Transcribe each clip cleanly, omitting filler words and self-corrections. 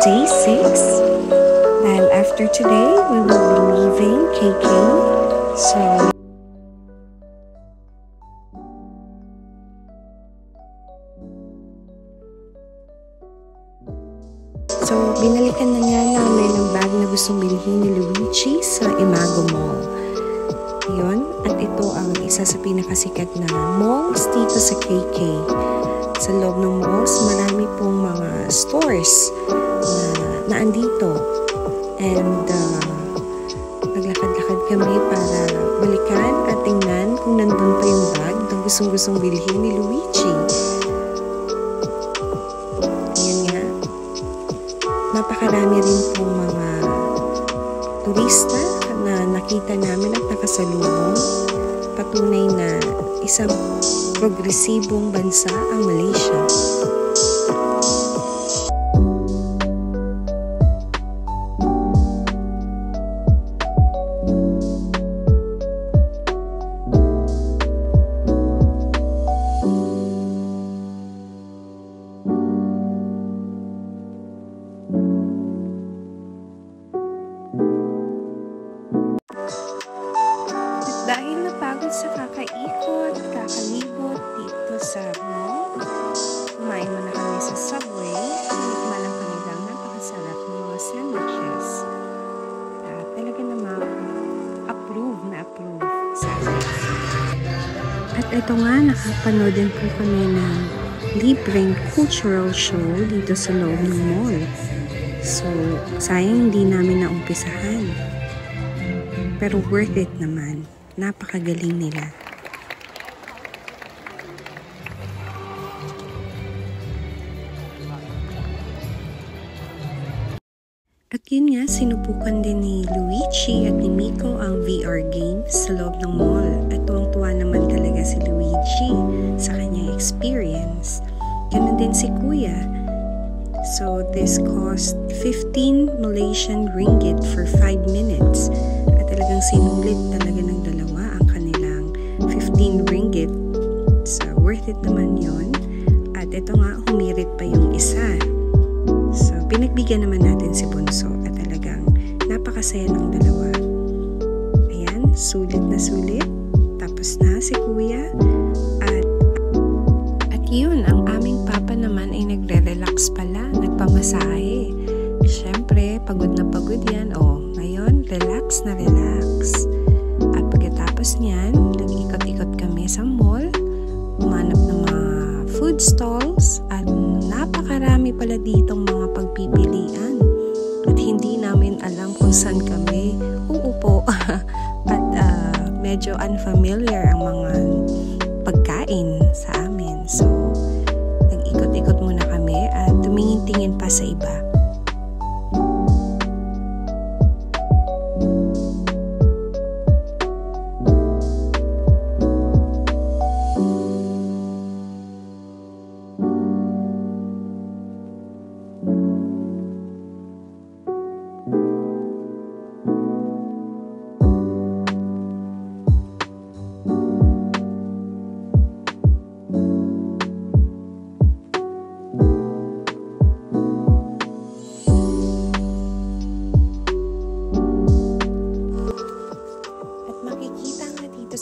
day 6. Dahil after today, we will be leaving KK. So, binalikan na nga namin ang bag na gustong bilhin ni Luigi sa Imago Mall. Yun, at ito ang isa sa pinakasikat na malls dito sa KK. Sa loob ng malls, marami pong mga stores na andito. And naglakad-lakad kami para balikan at tingnan kung nandun pa yung bag na gustong bilhin ni Luigi. Ayan nga. Napakarami rin pong mga turista na nakita namin at nakasalubong. Patunay na isang progresibong bansa ang Malaysia. Dahil napagod sa kakaikot, kakalibot dito sa mall, kumain muna kami sa Subway. Kumain lang kami lang napakasarap ng mga sandwiches. Talaga namang approve sa akin. At ito nga, nakapanood din po kami ng libreng cultural show dito sa loob ng mall. So, sayang hindi namin naumpisahan. Pero worth it naman. Napakagaling nila. At yun nga, sinubukan din ni Luigi at ni Miko ang VR games sa loob ng mall. At tuwang-tuwa naman talaga si Luigi sa kanyang experience. Ganun din si Kuya. So, this cost 15 Malaysian ringgit for 5 minutes. At talagang sinulit talaga ng dalawa ang kanilang 15 ringgit. So, worth it naman yon. At ito nga, humirit pa yung isa. So, pinagbigyan naman natin si Bunso at talagang napakasaya ng dalawa. Ayan, sulit na sulit. Tapos na si Kuya. At yun, ang aming papa naman ay nagre-relax pala, nagpamasahe. Siyempre, pagod na pagod yan. Ngayon, relax na relax. At pagkatapos niyan, nag-ikot-ikot kami sa mall, umanap ng mga food stalls, at napakarami pala ditong mga pagpipilian. At hindi namin alam kung saan kami uupo. At medyo unfamiliar ang mga pagkain sa amin. So, nag-ikot-ikot muna kami at tumingin-tingin pa sa iba.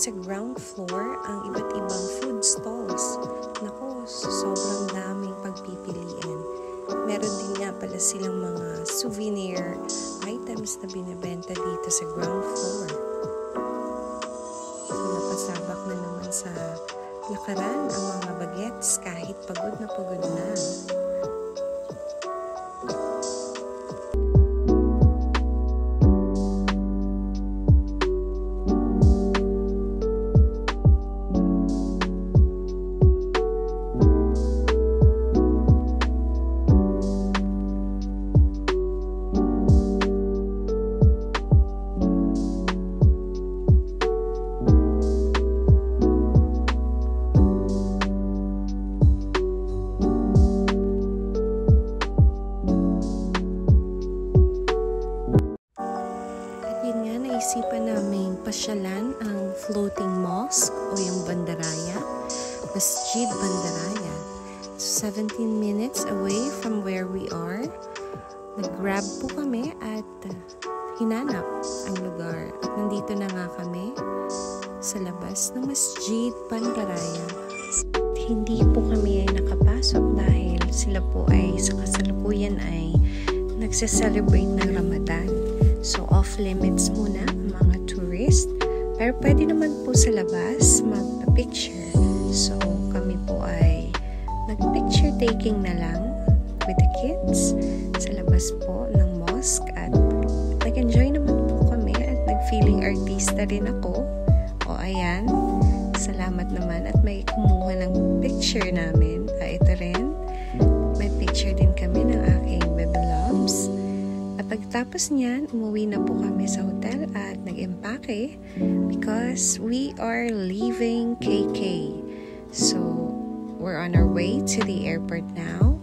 Sa ground floor, ang iba't ibang food stalls. Naku, sobrang daming pagpipilian. Meron din nga pala silang mga souvenir items na binibenta dito sa ground floor. So, napasabak na naman sa lakaran ang mga bagets kahit pagod na pagod na. Naisipan namin pasyalan ang floating mosque o yung Bandaraya, Masjid Bandaraya. So 17 minutes away from where we are. Nag-grab po kami at hinanap ang lugar. At nandito na nga kami sa labas ng Masjid Pancaraya. Hindi po kami ay nakapasok dahil sila po ay sa kasalukuyan ay nagse-celebrate ng Ramadan. So off limits muna ang mga tourist. Pero pwede naman po sa labas magpa-picture. So kami po ay nag-picture taking na lang with the kids sa labas po ng mosque at nag-enjoy naman po kami at nag-feeling artista rin ako. O ayan, salamat naman at may kumuha ng picture namin. Ito rin, may picture din kami ng aking baby loves. At pagtapos niyan, umuwi na po kami sa hotel at nag-empake because we are leaving KK. So, we're on our way to the airport now.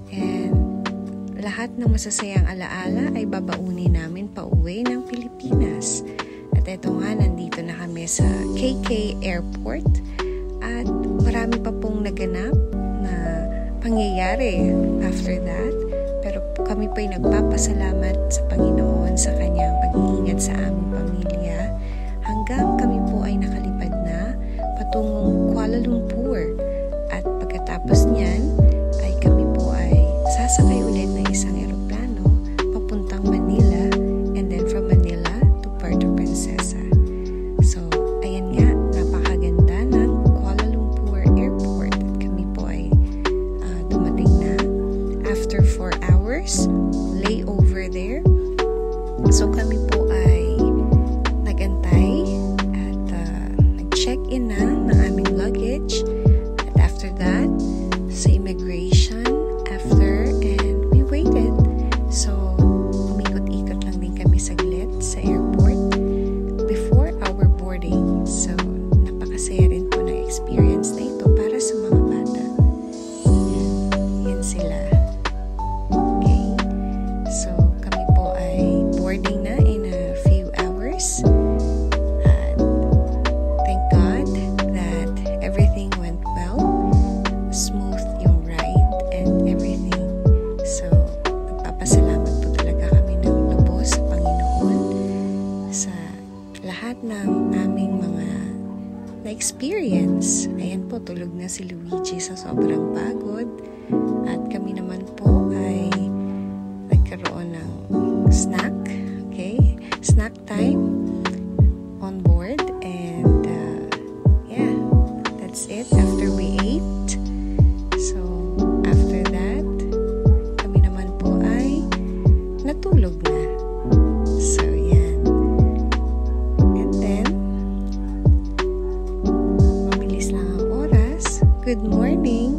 And lahat ng masasayang alaala ay babaunin namin pa uwi ng Pilipinas. At eto nga, nandito na kami sa KK Airport. At marami pa pong naganap na pangyayari after that. Pero kami po'y nagpapasalamat sa Panginoon sa kanyang pag-iingat sa aming pamilya. Hanggang kami po ay nakalipad na patungong Kuala Lumpur. At pagkatapos niyan, ay kami po ay sasakay ulit ng isang eroplano papuntang Manila and then from Manila to Puerto Princesa. So, ayan nga, napakaganda ng Kuala Lumpur Airport at kami po ay dumating na after 4 hours layover there. So, kami po ay nagantay at nag-check-in na ng aming luggage at after that, sa immigration and we waited. So, umikot-ikot lang din kami saglit sa airport before our boarding. So, napakasaya rin po ng experience na ito para sa mga bata. Yan sila. Okay. So, kami po ay boarding na in a few hours. And thank God that everything went well. Smooth yung ride and everything. So, nagpapasalamat po talaga kami ng lubos sa Panginoon sa lahat ng aming mga na-experience. Ayan po, tulog na si Luigi sa sobrang pagod. At kami naman po ay nagkaroon ng snack. Okay? Snack time on board. And yeah, that's it after we ate. So, after that, kami naman po ay natulog na. So, yan. And then, mabilis lang ang oras. Good morning!